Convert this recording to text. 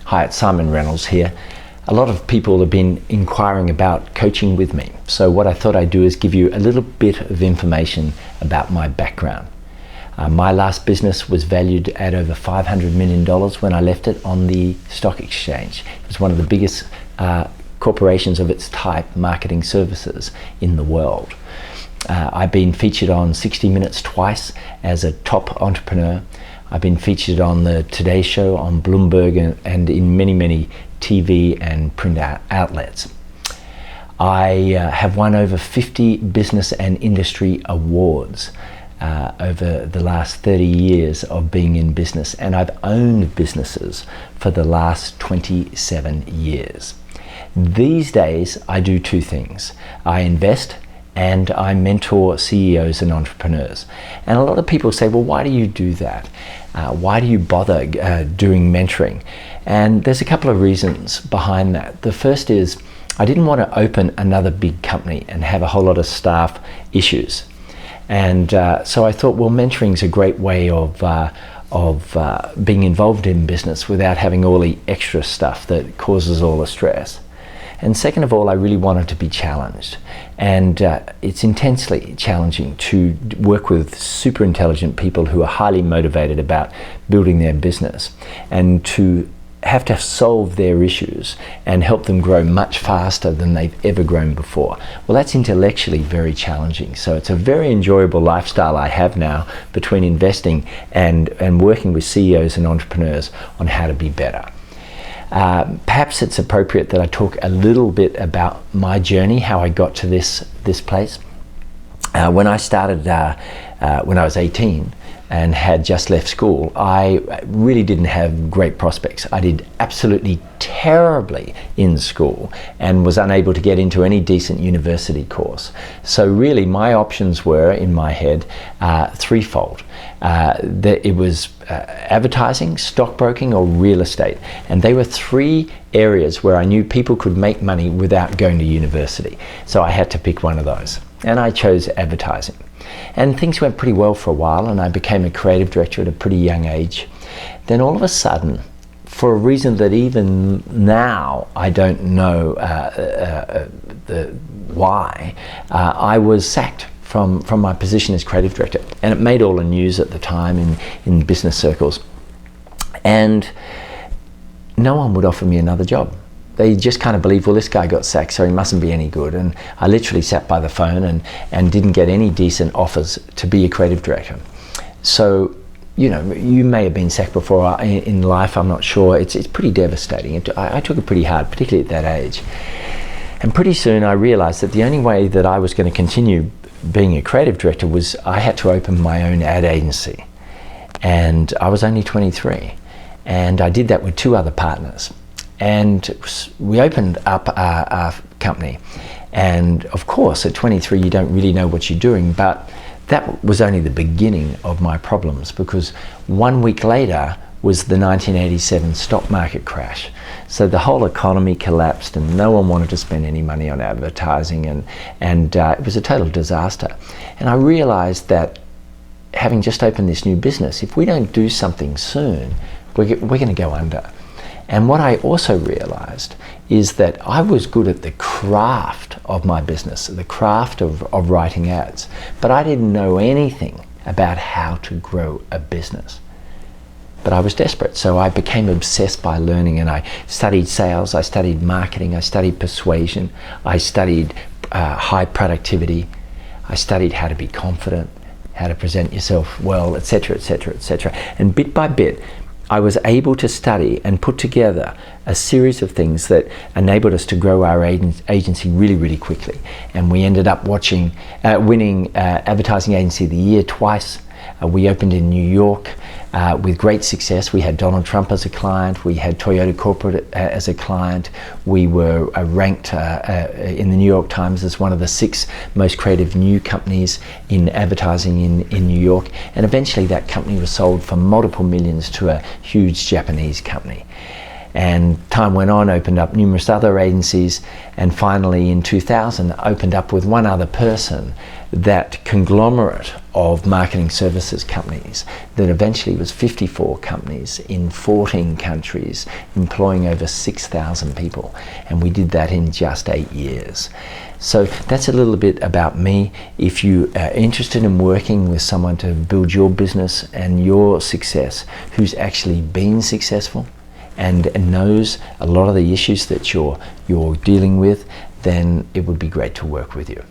Hi, it's Simon Reynolds here. A lot of people have been inquiring about coaching with me. So what I thought I'd do is give you a little bit of information about my background. My last business was valued at over $500 million when I left it on the stock exchange. It was one of the biggest corporations of its type, marketing services in the world. I've been featured on 60 Minutes twice as a top entrepreneur. I've been featured on the Today Show, on Bloomberg, and in many TV and print outlets. I have won over 50 business and industry awards over the last 30 years of being in business, and I've owned businesses for the last 27 years. These days, I do two things. I invest and I mentor CEOs and entrepreneurs. And a lot of people say, well, why do you do that? Why do you bother doing mentoring? And there's a couple of reasons behind that. The first is I didn't want to open another big company and have a whole lot of staff issues. And so I thought, well, mentoring is a great way of being involved in business without having all the extra stuff that causes all the stress. And second of all, I really wanted to be challenged. And it's intensely challenging to work with super intelligent people who are highly motivated about building their business, and to have to solve their issues and help them grow much faster than they've ever grown before. Well, that's intellectually very challenging. So it's a very enjoyable lifestyle I have now between investing and working with CEOs and entrepreneurs on how to be better. Perhaps it's appropriate that I talk a little bit about my journey, how I got to this place. When I started when I was 18 and had just left school, I really didn't have great prospects. I did absolutely terribly in school and was unable to get into any decent university course. So really my options were, in my head, threefold. It was advertising, stockbroking, or real estate. And they were three areas where I knew people could make money without going to university. So I had to pick one of those. And I chose advertising. And things went pretty well for a while, and I became a creative director at a pretty young age. Then all of a sudden, for a reason that even now I don't know why, I was sacked from my position as creative director, and it made all the news at the time in business circles. And no one would offer me another job. They just kind of believed, well, this guy got sacked, so he mustn't be any good. And I literally sat by the phone and didn't get any decent offers to be a creative director. So, you know, you may have been sacked before in life, I'm not sure. It's pretty devastating. I took it pretty hard, particularly at that age. And pretty soon I realized that the only way that I was going to continue being a creative director was I had to open my own ad agency. And I was only 23. And I did that with two other partners. And we opened up our company. And of course, at 23, you don't really know what you're doing, but that was only the beginning of my problems, because 1 week later was the 1987 stock market crash. So the whole economy collapsed and no one wanted to spend any money on advertising, and it was a total disaster. And I realized that having just opened this new business, if we don't do something soon, we're going to go under. And what I also realized is that I was good at the craft of my business, the craft of writing ads, but I didn't know anything about how to grow a business. But I was desperate, so I became obsessed by learning, and I studied sales, I studied marketing, I studied persuasion, I studied high productivity, I studied how to be confident, how to present yourself well, etc., etc., etc. And bit by bit, I was able to study and put together a series of things that enabled us to grow our agency really quickly. And we ended up winning Advertising Agency of the Year twice. We opened in New York with great success. We had Donald Trump as a client. We had Toyota Corporate as a client. We were ranked in the New York Times as one of the 6 most creative new companies in advertising in New York. And eventually that company was sold for multiple millions to a huge Japanese company. And time went on, opened up numerous other agencies, and finally in 2000 opened up with one other person that conglomerate of marketing services companies that eventually was 54 companies in 14 countries, employing over 6,000 people. And we did that in just 8 years. So that's a little bit about me. If you are interested in working with someone to build your business and your success, who's actually been successful and knows a lot of the issues that you're dealing with, then it would be great to work with you.